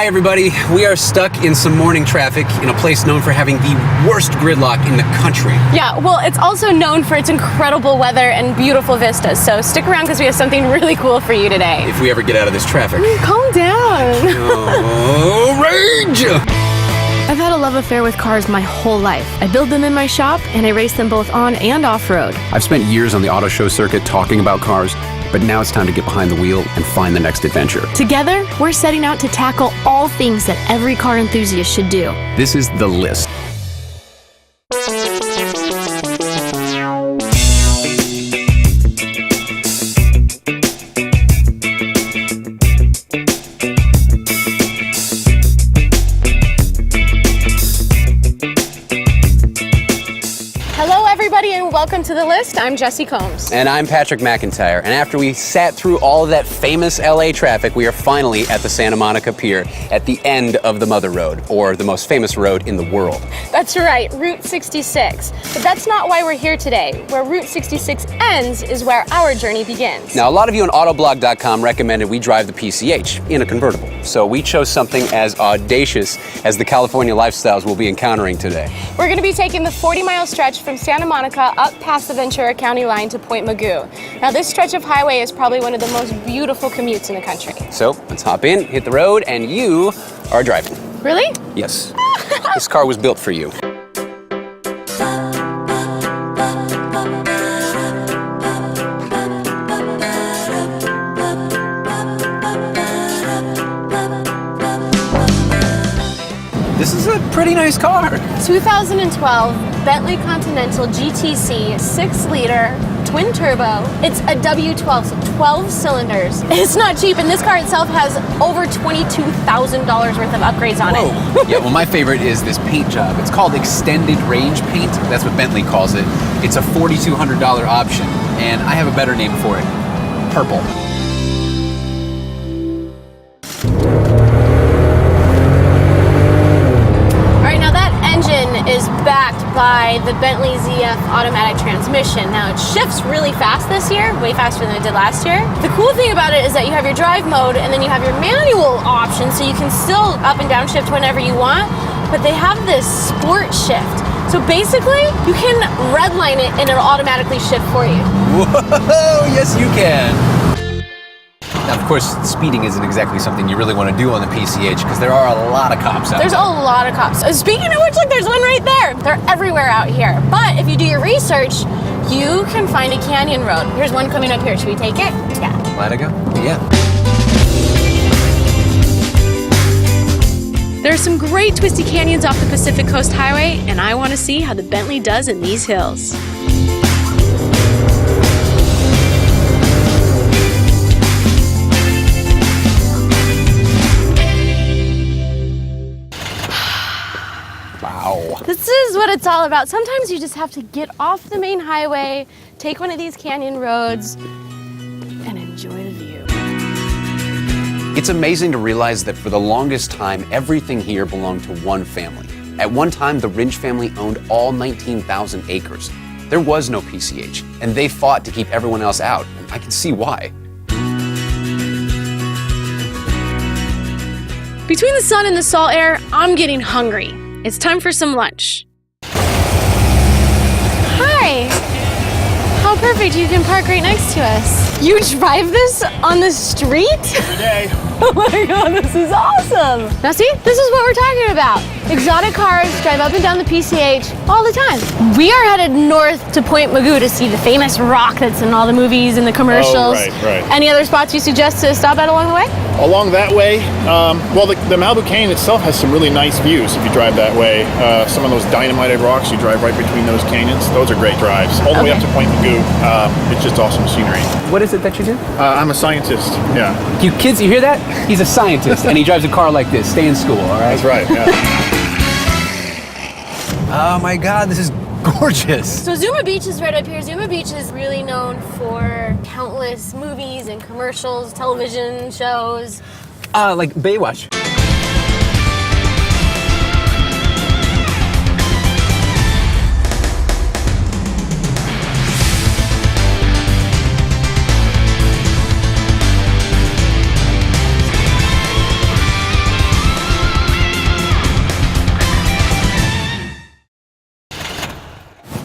Hi everybody, we are stuck in some morning traffic in a place known for having the worst gridlock in the country. Yeah, well, it's also known for its incredible weather and beautiful vistas, so stick around because we have something really cool for you today. If we ever get out of this traffic. Calm down. Oh, rage! I've had a love affair with cars my whole life. I build them in my shop, and I race them both on and off-road. I've spent years on the auto show circuit talking about cars, but now it's time to get behind the wheel and find the next adventure. Together, we're setting out to tackle all things that every car enthusiast should do. This is The List. And welcome to The List. I'm Jessi Combs. And I'm Patrick McIntyre. And after we sat through all of that famous LA traffic, we are finally at the Santa Monica Pier at the end of the Mother Road, or the most famous road in the world. That's right, Route 66. But that's not why we're here today. Where Route 66 ends is where our journey begins. Now, a lot of you on Autoblog.com recommended we drive the PCH in a convertible. So we chose something as audacious as the California lifestyles we'll be encountering today. We're going to be taking the 40-mile stretch from Santa Monica up past the Ventura County line to Point Mugu. Now, this stretch of highway is probably one of the most beautiful commutes in the country. So let's hop in, hit the road, and you are driving. Really? Yes. This car was built for you. This is a pretty nice car. 2012 Bentley Continental GTC 6-liter twin turbo. It's a W12, so 12 cylinders. It's not cheap, and this car itself has over $22,000 worth of upgrades on it. Yeah, well, my favorite is this paint job. It's called extended range paint. That's what Bentley calls it. It's a $4,200 option, and I have a better name for it. Purple. Is backed by the Bentley ZF automatic transmission. Now, it shifts really fast this year, way faster than it did last year. The cool thing about it is that you have your drive mode and then you have your manual option, so you can still up and down shift whenever you want, but they have this sport shift. So basically, you can redline it and it'll automatically shift for you. Whoa, yes you can. Now, of course, speeding isn't exactly something you really want to do on the PCH because there are a lot of cops out there. There's a lot of cops. Speaking of which, look, there's one right there. They're everywhere out here. But if you do your research, you can find a canyon road. Here's one coming up here. Should we take it? Yeah. Glad to go? Yeah. There are some great twisty canyons off the Pacific Coast Highway, and I want to see how the Bentley does in these hills. This is what it's all about. Sometimes you just have to get off the main highway, take one of these canyon roads, and enjoy the view. It's amazing to realize that for the longest time, everything here belonged to one family. At one time, the Rinch family owned all 19,000 acres. There was no PCH, and they fought to keep everyone else out, and I can see why. Between the sun and the salt air, I'm getting hungry. It's time for some lunch. Hi. How perfect, you can park right next to us. You drive this on the street? Every day. Oh my God, this is awesome. Now see, this is what we're talking about. Exotic cars drive up and down the PCH all the time. We are headed north to Point Mugu to see the famous rock that's in all the movies and the commercials. Oh, right. Any other spots you suggest to stop at along the way? Along that way, well, the Malibu Canyon itself has some really nice views if you drive that way. Some of those dynamited rocks, you drive right between those canyons. Those are great drives. All the way up to Point Mugu, it's just awesome scenery. What is it that you do? I'm a scientist, yeah. You kids, you hear that? He's a scientist, and he drives a car like this. Stay in school, all right? That's right, yeah. Oh my God, this is gorgeous. So Zuma Beach is right up here. Zuma Beach is really known for countless movies and commercials, television shows. Like Baywatch.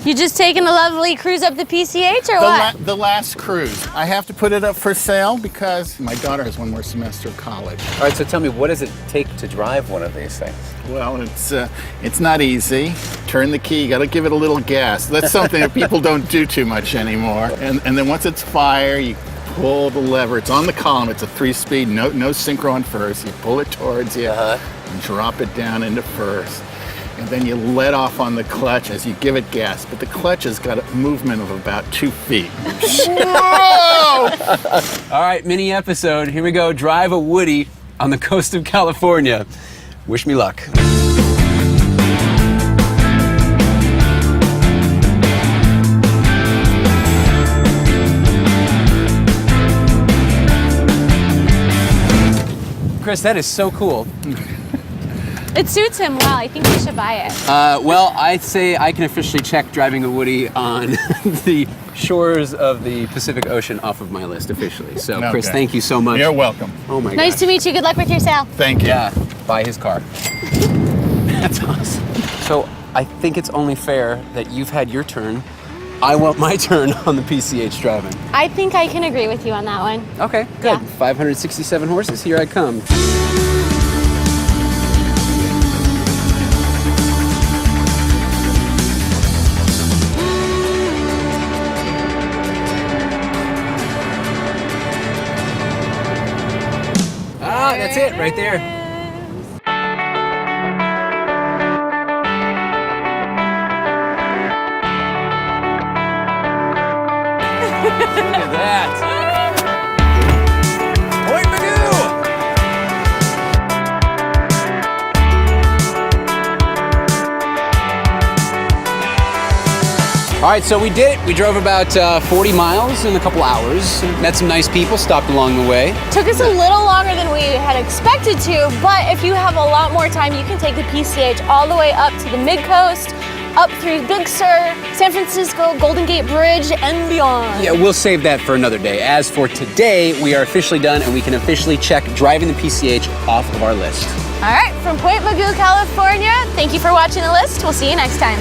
You just taking a lovely cruise up the PCH or what? The last cruise. I have to put it up for sale because my daughter has one more semester of college. All right, so tell me, what does it take to drive one of these things? Well, it's not easy. Turn the key, you gotta give it a little gas. That's something that people don't do too much anymore. And then once it's fire, you pull the lever. It's on the column, it's a 3-speed, no synchro on first. You pull it towards you and drop it down into first. And then you let off on the clutch as you give it gas. But the clutch has got a movement of about 2 feet. Whoa! All right, mini episode. Here we go. Drive a Woody on the coast of California. Wish me luck. Chris, that is so cool. It suits him well. I think we should buy it. Well, I'd say I can officially check driving a Woody on the shores of the Pacific Ocean off of my list officially. So, Chris, Okay. thank you so much. You're welcome. Oh my god. Nice to meet you. Good luck with your sale. Thank you. Yeah, buy his car. That's awesome. So, I think it's only fair that you've had your turn. I want my turn on the PCH driving. I think I can agree with you on that one. Okay, good. Yeah. 567 horses. Here I come. Ah, that's it right there. Look at that. Point Magoo! All right, so we did it. We drove about 40 miles in a couple hours. Met some nice people, stopped along the way. Took us a little longer than we had expected to, but if you have a lot more time, you can take the PCH all the way up to the Mid-Coast, up through Big Sur, San Francisco, Golden Gate Bridge, and beyond. Yeah, we'll save that for another day. As for today, we are officially done and we can officially check driving the PCH off of our list. All right, from Point Magoo, California, thank you for watching the list. We'll see you next time.